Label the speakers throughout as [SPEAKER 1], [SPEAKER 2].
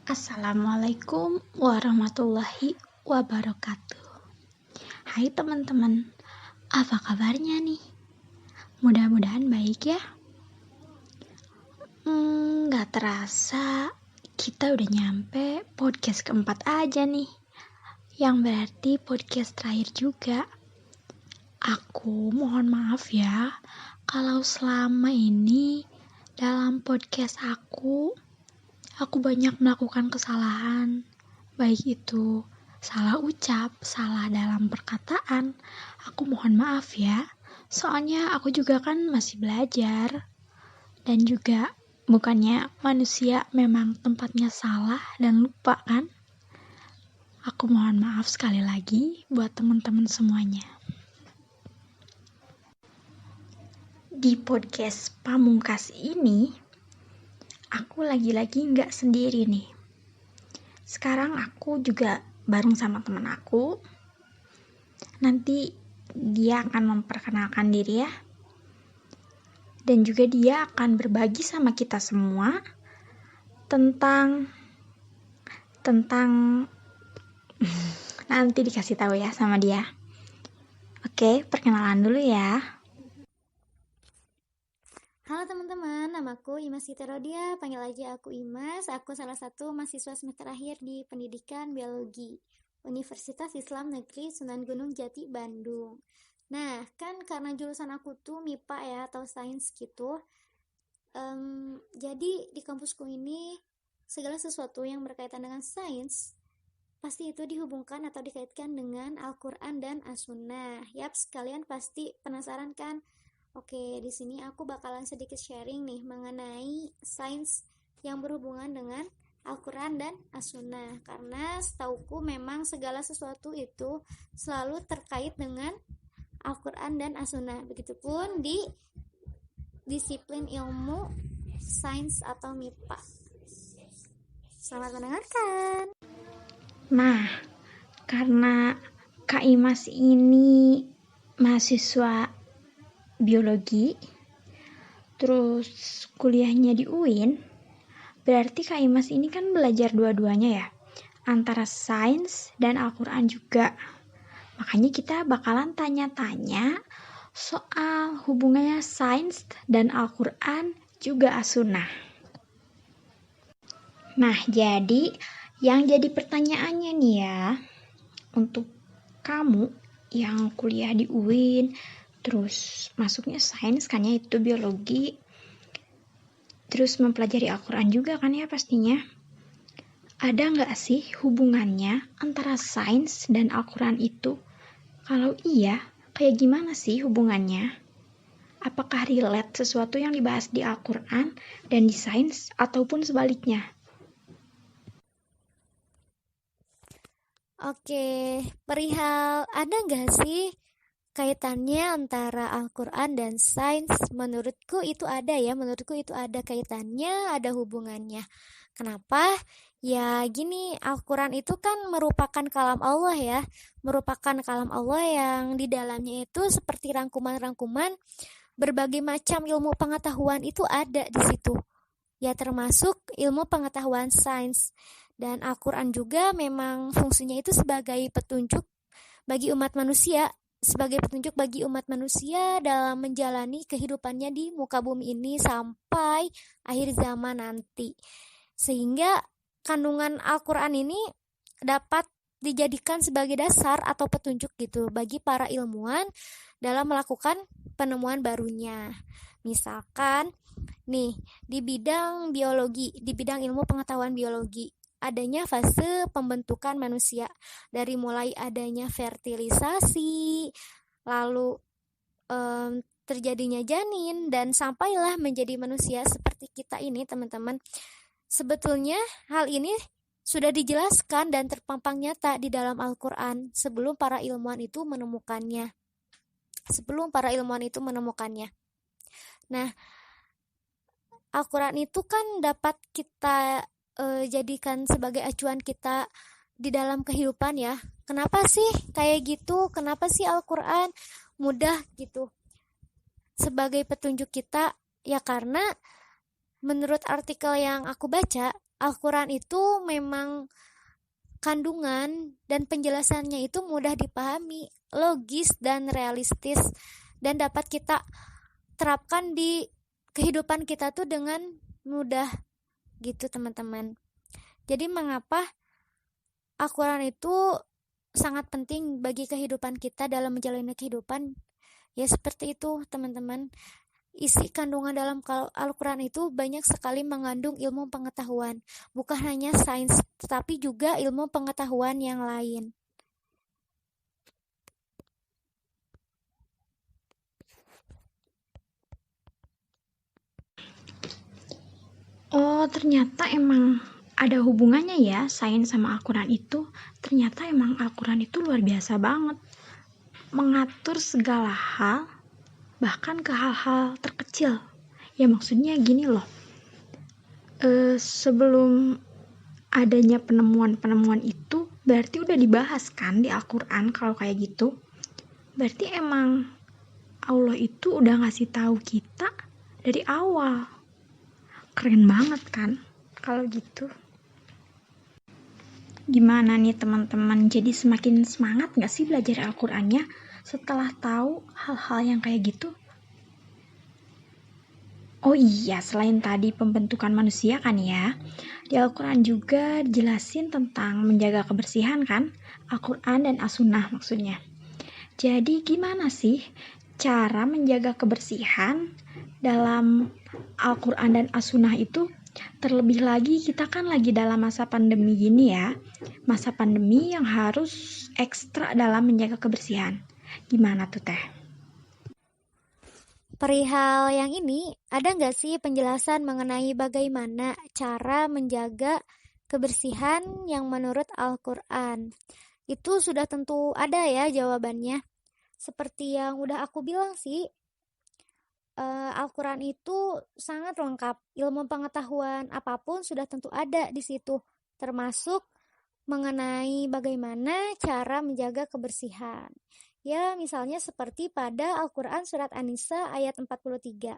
[SPEAKER 1] Assalamualaikum warahmatullahi wabarakatuh. Hai teman-teman, apa kabarnya nih? Mudah-mudahan baik ya. Gak terasa kita udah nyampe podcast keempat aja nih. Yang berarti podcast terakhir juga. Aku mohon maaf ya kalau selama ini dalam podcast aku banyak melakukan kesalahan, baik itu salah ucap, salah dalam perkataan. Aku mohon maaf ya, soalnya aku juga kan masih belajar. Dan juga bukannya manusia memang tempatnya salah dan lupa kan? Aku mohon maaf sekali lagi buat teman-teman semuanya. Di podcast Pamungkas ini, aku lagi-lagi gak sendiri nih. Sekarang aku juga bareng sama teman aku. Nanti dia akan memperkenalkan diri ya. Dan juga dia akan berbagi sama kita semua tentang nanti dikasih tahu ya sama dia. Oke, perkenalan dulu ya.
[SPEAKER 2] Halo teman-teman, namaku Imas Siti Rodia, panggil aja aku Imas. Aku salah satu mahasiswa semester akhir di Pendidikan Biologi Universitas Islam Negeri Sunan Gunung Jati, Bandung. Nah, kan karena jurusan aku tuh MIPA ya, atau sains gitu. Jadi di kampusku ini segala sesuatu yang berkaitan dengan sains pasti itu dihubungkan atau dikaitkan dengan Al-Quran dan As-Sunnah. Yaps, kalian pasti penasaran kan? Oke, di sini aku bakalan sedikit sharing nih mengenai sains yang berhubungan dengan Al-Quran dan As-Sunnah. Karena setauku memang segala sesuatu itu selalu terkait dengan Al-Quran dan As-Sunnah. Begitupun di disiplin ilmu sains atau MIPA. Selamat mendengarkan.
[SPEAKER 1] Nah, karena Kak Imas ini mahasiswa biologi, terus kuliahnya di UIN, berarti Kak Imas ini kan belajar dua-duanya ya, antara sains dan Al-Quran juga. Makanya kita bakalan tanya-tanya soal hubungannya sains dan Al-Quran juga As-Sunnah. Nah, jadi yang jadi pertanyaannya nih ya, untuk kamu yang kuliah di UIN, terus masuknya sains kan ya, itu biologi, terus mempelajari Al-Quran juga kan ya pastinya. Ada gak sih hubungannya antara sains dan Al-Quran itu? Kalau iya, kayak gimana sih hubungannya? Apakah relate sesuatu yang dibahas di Al-Quran dan di sains ataupun sebaliknya?
[SPEAKER 2] Oke, perihal ada nggak sih kaitannya antara Al-Quran dan sains? Menurutku itu ada ya, menurutku itu ada kaitannya, ada hubungannya. Kenapa? Ya gini, Al-Quran itu kan merupakan kalam Allah ya, merupakan kalam Allah yang di dalamnya itu seperti rangkuman-rangkuman berbagai macam ilmu pengetahuan itu ada di situ. Ya termasuk ilmu pengetahuan sains. Dan Al-Quran juga memang fungsinya itu sebagai petunjuk bagi umat manusia, dalam menjalani kehidupannya di muka bumi ini sampai akhir zaman nanti. Sehingga kandungan Al-Quran ini dapat dijadikan sebagai dasar atau petunjuk gitu bagi para ilmuwan dalam melakukan penemuan barunya. Misalkan nih, di bidang biologi, di bidang ilmu pengetahuan biologi, adanya fase pembentukan manusia, dari mulai adanya fertilisasi, lalu terjadinya janin, dan sampailah menjadi manusia seperti kita ini, teman-teman. Sebetulnya hal ini sudah dijelaskan dan terpampang nyata di dalam Al-Quran sebelum para ilmuwan itu menemukannya. Nah, Al-Quran itu kan dapat kita jadikan sebagai acuan kita di dalam kehidupan ya. Kenapa sih kayak gitu? Kenapa sih Al-Quran mudah gitu sebagai petunjuk kita? Ya karena menurut artikel yang aku baca, Al-Quran itu memang kandungan dan penjelasannya itu mudah dipahami, logis dan realistis, dan dapat kita terapkan di kehidupan kita tuh dengan mudah gitu teman-teman. Jadi mengapa Al-Quran itu sangat penting bagi kehidupan kita dalam menjalani kehidupan? Ya seperti itu teman-teman. Isi kandungan dalam Al-Quran itu banyak sekali mengandung ilmu pengetahuan, bukan hanya sains, tetapi juga ilmu pengetahuan yang lain.
[SPEAKER 1] Oh, ternyata emang ada hubungannya ya sains sama Al-Quran itu. Ternyata emang Al-Quran itu luar biasa banget. Mengatur segala hal, bahkan ke hal-hal terkecil. Ya maksudnya gini loh. Sebelum adanya penemuan-penemuan itu, berarti udah dibahas kan di Al-Quran kalau kayak gitu. Berarti emang Allah itu udah ngasih tahu kita dari awal. Keren banget kan kalau gitu. Gimana nih teman-teman, jadi semakin semangat gak sih belajar Al-Qurannya setelah tahu hal-hal yang kayak gitu? Oh iya, selain tadi pembentukan manusia kan ya, di Al-Quran juga dijelasin tentang menjaga kebersihan kan, Al-Quran dan As-Sunnah maksudnya. Jadi gimana sih cara menjaga kebersihan dalam Al-Quran dan As-Sunnah itu? Terlebih lagi kita kan lagi dalam masa pandemi gini ya, masa pandemi yang harus ekstra dalam menjaga kebersihan. Gimana tuh Teh?
[SPEAKER 2] Perihal yang ini, ada nggak sih penjelasan mengenai bagaimana cara menjaga kebersihan yang menurut Al-Quran? Itu sudah tentu ada ya jawabannya. Seperti yang udah aku bilang sih, Al-Quran itu sangat lengkap. Ilmu pengetahuan apapun sudah tentu ada di situ, termasuk mengenai bagaimana cara menjaga kebersihan. Ya, misalnya seperti pada Al-Quran Surat An-Nisa ayat 43.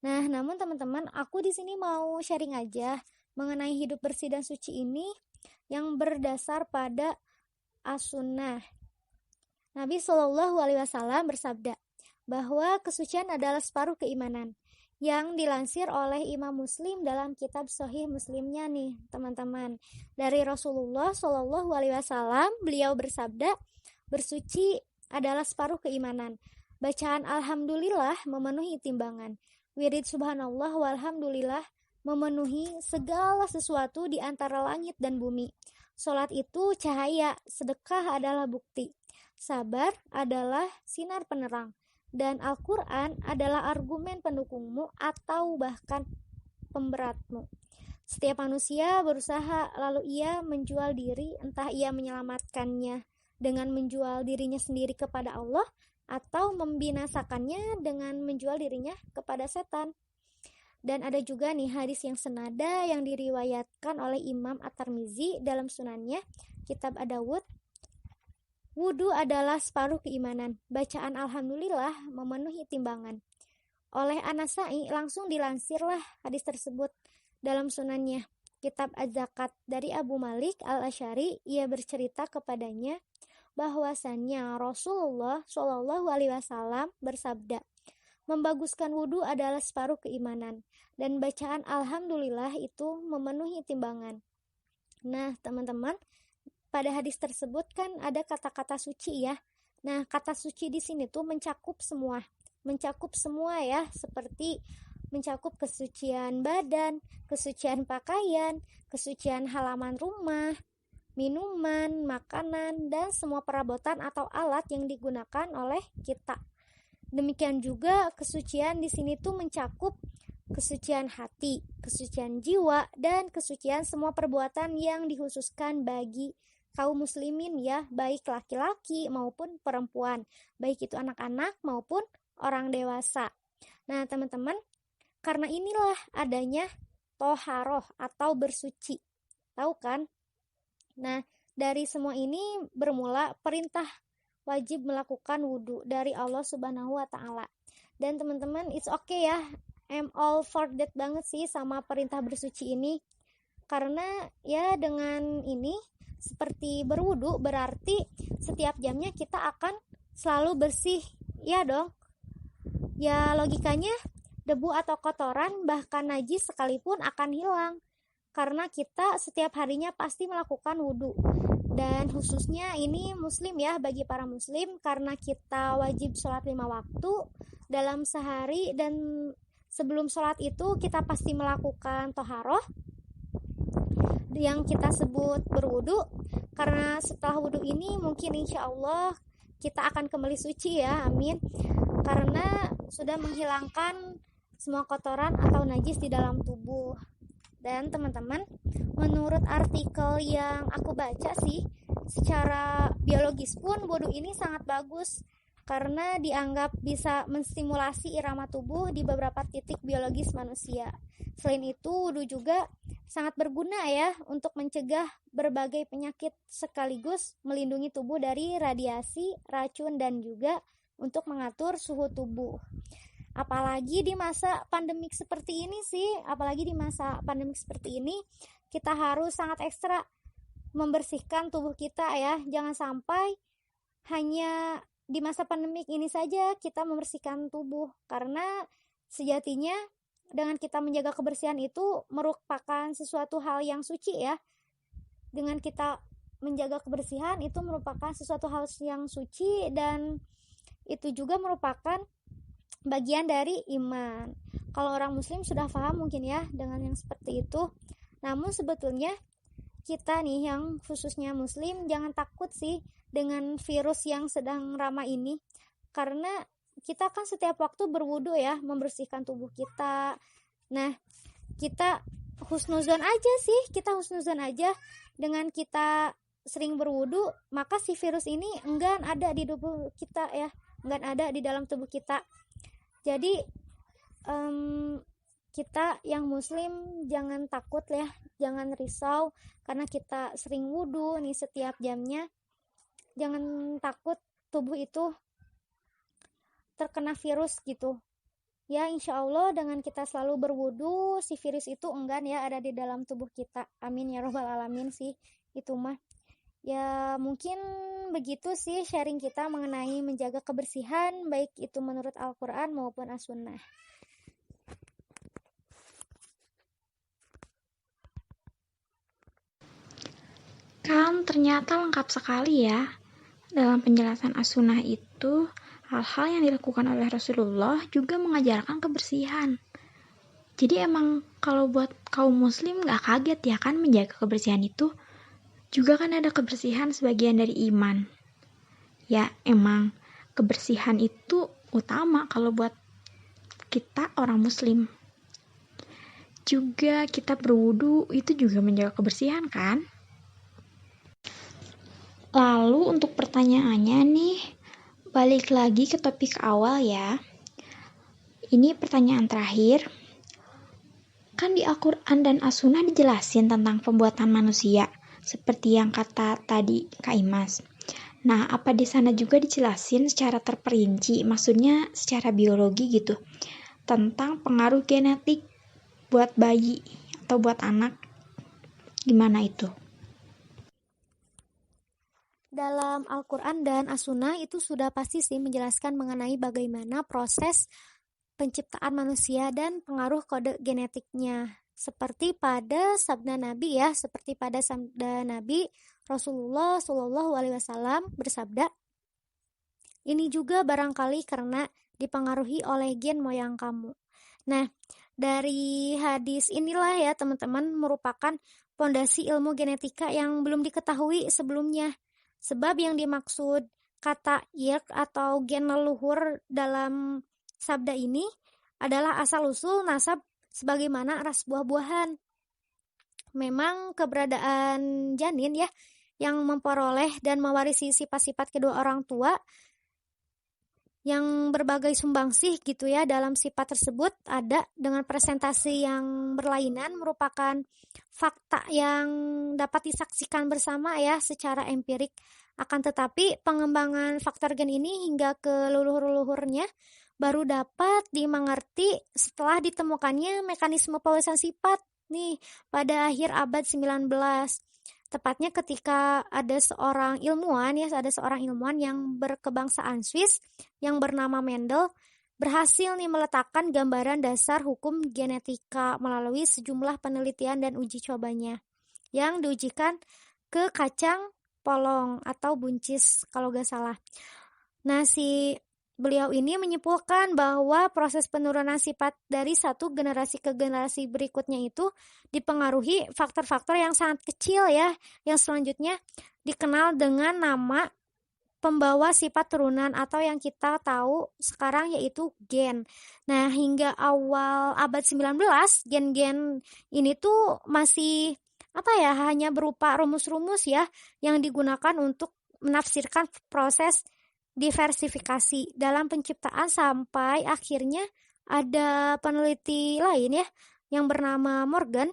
[SPEAKER 2] Nah, namun teman-teman, aku di sini mau sharing aja mengenai hidup bersih dan suci ini yang berdasar pada As-Sunnah. Nabi Shallallahu Alaihi Wasallam bersabda bahwa kesucian adalah separuh keimanan, yang dilansir oleh Imam Muslim dalam kitab Sahih Muslimnya nih teman-teman. Dari Rasulullah Shallallahu Alaihi Wasallam, beliau bersabda, bersuci adalah separuh keimanan. Bacaan Alhamdulillah memenuhi timbangan. Wirid Subhanallah walhamdulillah memenuhi segala sesuatu di antara langit dan bumi. Salat itu cahaya, sedekah adalah bukti, sabar adalah sinar penerang, dan Al-Quran adalah argumen pendukungmu atau bahkan pemberatmu. Setiap manusia berusaha lalu ia menjual diri, entah ia menyelamatkannya dengan menjual dirinya sendiri kepada Allah atau membinasakannya dengan menjual dirinya kepada setan. Dan ada juga nih hadis yang senada yang diriwayatkan oleh Imam At-Tirmizi dalam sunannya, kitab Ad-Dawud. Wudhu adalah separuh keimanan. Bacaan Alhamdulillah memenuhi timbangan. Oleh An-Nasai langsung dilansirlah hadis tersebut dalam sunannya, kitab Az-Zakat, dari Abu Malik Al-Asy'ari. Ia bercerita kepadanya bahwasannya Rasulullah Shallallahu Alaihi Wasallam bersabda, membaguskan wudhu adalah separuh keimanan, dan bacaan Alhamdulillah itu memenuhi timbangan. Nah teman-teman, pada hadis tersebut kan ada kata-kata suci ya. Nah, kata suci di sini tuh mencakup semua ya, seperti mencakup kesucian badan, kesucian pakaian, kesucian halaman rumah, minuman, makanan, dan semua perabotan atau alat yang digunakan oleh kita. Demikian juga kesucian di sini tuh mencakup kesucian hati, kesucian jiwa, dan kesucian semua perbuatan yang dikhususkan bagi kaum muslimin ya, baik laki-laki maupun perempuan, baik itu anak-anak maupun orang dewasa. Nah teman-teman, karena inilah adanya toharoh atau bersuci, tahu kan? Nah dari semua ini bermula perintah wajib melakukan wudhu dari Allah Subhanahu wa Ta'ala. Dan teman-teman, it's okay ya, I'm all for that banget sih sama perintah bersuci ini. Karena ya dengan ini seperti berwudu, berarti setiap jamnya kita akan selalu bersih, ya dong. Ya logikanya debu atau kotoran bahkan najis sekalipun akan hilang karena kita setiap harinya pasti melakukan wudhu. Dan khususnya ini muslim ya, bagi para muslim, karena kita wajib sholat 5 waktu dalam sehari, dan sebelum sholat itu kita pasti melakukan toharoh yang kita sebut berwudu, karena setelah wudhu ini mungkin insya Allah kita akan kembali suci ya, amin, karena sudah menghilangkan semua kotoran atau najis di dalam tubuh. Dan teman-teman, menurut artikel yang aku baca sih, secara biologis pun wudhu ini sangat bagus karena dianggap bisa menstimulasi irama tubuh di beberapa titik biologis manusia. Selain itu, wudhu juga sangat berguna ya untuk mencegah berbagai penyakit sekaligus melindungi tubuh dari radiasi, racun, dan juga untuk mengatur suhu tubuh. Apalagi di masa pandemik seperti ini kita harus sangat ekstra membersihkan tubuh kita ya. Jangan sampai hanya di masa pandemik ini saja kita membersihkan tubuh, karena sejatinya dengan kita menjaga kebersihan itu merupakan sesuatu hal yang suci ya. Dengan kita menjaga kebersihan itu merupakan sesuatu hal yang suci, dan itu juga merupakan bagian dari iman. Kalau orang muslim sudah paham mungkin ya dengan yang seperti itu. Namun sebetulnya kita nih yang khususnya muslim jangan takut sih dengan virus yang sedang ramai ini, karena kita kan setiap waktu berwudu ya, membersihkan tubuh kita. Nah, kita husnuzon aja dengan kita sering berwudu, maka si virus ini enggan ada di tubuh kita ya, enggan ada di dalam tubuh kita. Jadi kita yang muslim jangan takut ya, jangan risau karena kita sering wudu nih setiap jamnya. Jangan takut tubuh itu terkena virus gitu. Ya insya Allah dengan kita selalu berwudu, si virus itu enggan ya ada di dalam tubuh kita. Amin ya robbal alamin sih itu mah. Ya mungkin begitu sih sharing kita mengenai menjaga kebersihan, baik itu menurut Al-Quran maupun As-Sunnah.
[SPEAKER 1] Kan ternyata lengkap sekali ya. Dalam penjelasan As-Sunnah itu, hal-hal yang dilakukan oleh Rasulullah juga mengajarkan kebersihan. Jadi emang kalau buat kaum muslim gak kaget ya kan menjaga kebersihan itu. Juga kan ada kebersihan sebagian dari iman. Ya emang kebersihan itu utama kalau buat kita orang muslim. Juga kita berwudu itu juga menjaga kebersihan kan. Lalu untuk pertanyaannya nih, balik lagi ke topik awal ya. Ini pertanyaan terakhir. Kan di Al-Quran dan As-Sunnah dijelasin tentang pembuatan manusia, seperti yang kata tadi Kak Imas. Nah, apa di sana juga dijelasin secara terperinci, maksudnya secara biologi gitu, tentang pengaruh genetik buat bayi atau buat anak? Gimana itu?
[SPEAKER 2] Dalam Al-Quran dan As-Sunnah itu sudah pasti sih menjelaskan mengenai bagaimana proses penciptaan manusia dan pengaruh kode genetiknya. Seperti pada sabda Nabi Rasulullah Shallallahu Alaihi Wasallam bersabda, ini juga barangkali karena dipengaruhi oleh gen moyang kamu. Nah, dari hadis inilah ya teman-teman merupakan fondasi ilmu genetika yang belum diketahui sebelumnya. Sebab yang dimaksud kata irq atau gen leluhur dalam sabda ini adalah asal-usul nasab sebagaimana ras buah-buahan. Memang keberadaan janin ya yang memperoleh dan mewarisi sifat-sifat kedua orang tua yang berbagai sumbangsih gitu ya dalam sifat tersebut ada dengan presentasi yang berlainan merupakan fakta yang dapat disaksikan bersama ya secara empirik. Akan tetapi pengembangan faktor gen ini hingga ke leluhur-leluhurnya baru dapat dimengerti setelah ditemukannya mekanisme pewarisaan sifat nih pada akhir abad 19. Tepatnya ketika ada seorang ilmuwan yang berkebangsaan Swiss yang bernama Mendel berhasil nih meletakkan gambaran dasar hukum genetika melalui sejumlah penelitian dan uji cobanya yang diujikan ke kacang polong atau buncis kalau gak salah. Nah, beliau ini menyimpulkan bahwa proses penurunan sifat dari satu generasi ke generasi berikutnya itu dipengaruhi faktor-faktor yang sangat kecil ya, yang selanjutnya dikenal dengan nama pembawa sifat turunan atau yang kita tahu sekarang yaitu gen. Nah, hingga awal abad 19, gen-gen ini tuh masih hanya berupa rumus-rumus ya yang digunakan untuk menafsirkan proses diversifikasi dalam penciptaan sampai akhirnya ada peneliti lain ya yang bernama Morgan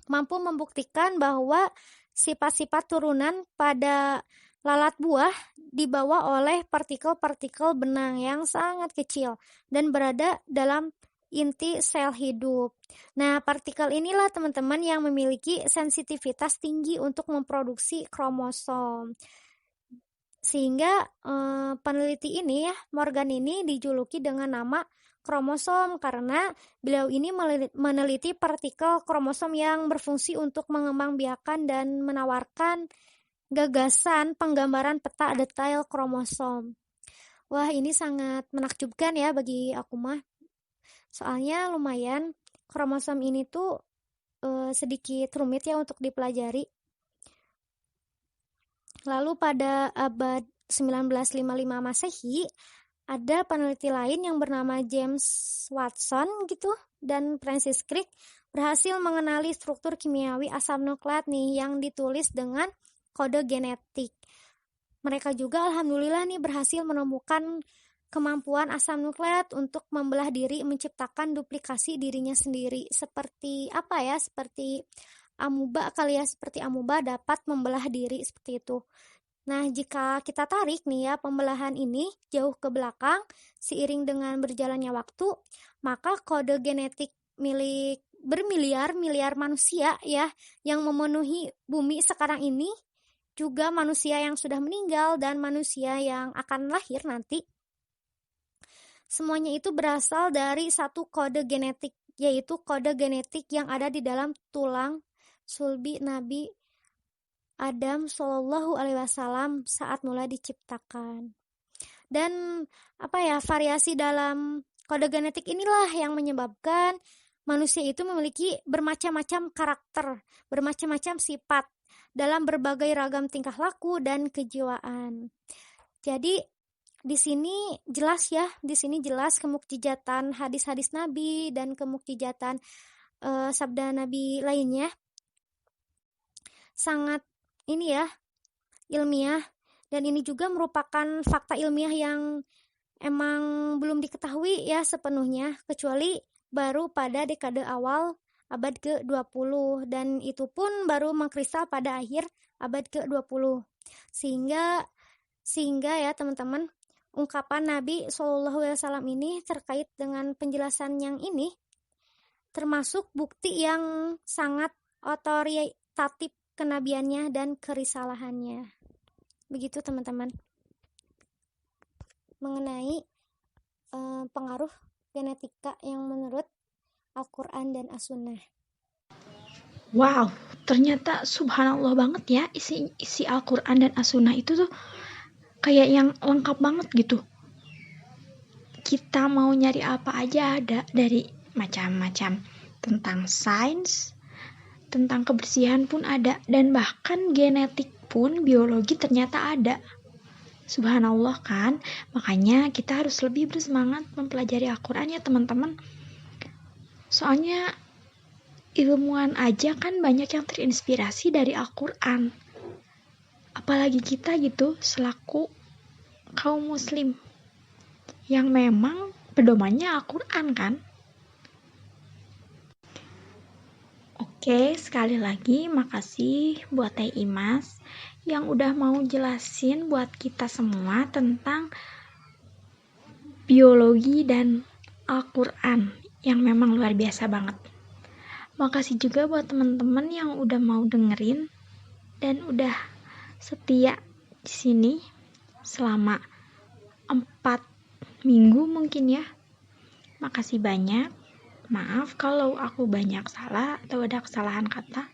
[SPEAKER 2] mampu membuktikan bahwa sifat-sifat turunan pada lalat buah dibawa oleh partikel-partikel benang yang sangat kecil dan berada dalam inti sel hidup. Nah, partikel inilah teman-teman yang memiliki sensitivitas tinggi untuk memproduksi kromosom. Sehingga peneliti ini ya, Morgan ini dijuluki dengan nama kromosom karena beliau ini meneliti partikel kromosom yang berfungsi untuk mengembangbiakan dan menawarkan gagasan penggambaran peta detail kromosom. Wah, ini sangat menakjubkan ya bagi aku mah. Soalnya lumayan kromosom ini tuh sedikit rumit ya untuk dipelajari. Lalu pada abad 1955 Masehi, ada peneliti lain yang bernama James Watson gitu dan Francis Crick berhasil mengenali struktur kimiawi asam nukleat nih yang ditulis dengan kode genetik. Mereka juga alhamdulillah nih berhasil menemukan kemampuan asam nukleat untuk membelah diri, menciptakan duplikasi dirinya sendiri. Seperti amuba kali ya, seperti amuba dapat membelah diri seperti itu. Nah, jika kita tarik nih ya pembelahan ini jauh ke belakang seiring dengan berjalannya waktu, maka kode genetik milik bermiliar-miliar manusia ya yang memenuhi bumi sekarang ini, juga manusia yang sudah meninggal dan manusia yang akan lahir nanti, semuanya itu berasal dari satu kode genetik, yaitu kode genetik yang ada di dalam tulang sulbi Nabi Adam Shallallahu Alaihi Wasallam saat mula diciptakan. Dan variasi dalam kode genetik inilah yang menyebabkan manusia itu memiliki bermacam-macam karakter, bermacam-macam sifat dalam berbagai ragam tingkah laku dan kejiwaan. Jadi di sini jelas kemukjizatan hadis-hadis Nabi dan kemukjizatan sabda Nabi lainnya sangat ilmiah, dan ini juga merupakan fakta ilmiah yang emang belum diketahui ya sepenuhnya, kecuali baru pada dekade awal abad ke-20 dan itu pun baru mengkristal pada akhir abad ke-20. Sehingga ya teman-teman, ungkapan Nabi SAW ini terkait dengan penjelasan yang ini termasuk bukti yang sangat otoritatif kenabiannya dan kerisalahannya. Begitu teman-teman. Mengenai pengaruh genetika yang menurut Al-Quran dan As-Sunnah.
[SPEAKER 1] Wow, ternyata subhanallah banget ya isi Al-Quran dan As-Sunnah itu tuh kayak yang lengkap banget gitu. Kita mau nyari apa aja ada, dari macam-macam, tentang sains, tentang kebersihan pun ada, dan bahkan genetik pun, biologi ternyata ada. Subhanallah kan, makanya kita harus lebih bersemangat mempelajari Al-Quran ya teman-teman. Soalnya ilmuwan aja kan banyak yang terinspirasi dari Al-Quran. Apalagi kita gitu, selaku kaum muslim yang memang pedomannya Al-Quran kan. Oke, sekali lagi makasih buat Teh Imas yang udah mau jelasin buat kita semua tentang biologi dan Al-Quran yang memang luar biasa banget. Makasih juga buat teman-teman yang udah mau dengerin dan udah setia di sini selama 4 minggu mungkin ya. Makasih banyak. Maaf kalau aku banyak salah atau ada kesalahan kata.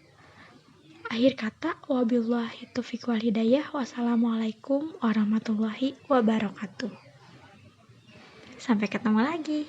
[SPEAKER 1] Akhir kata, wabillahi taufiq wal hidayah. Wassalamualaikum warahmatullahi wabarakatuh. Sampai ketemu lagi.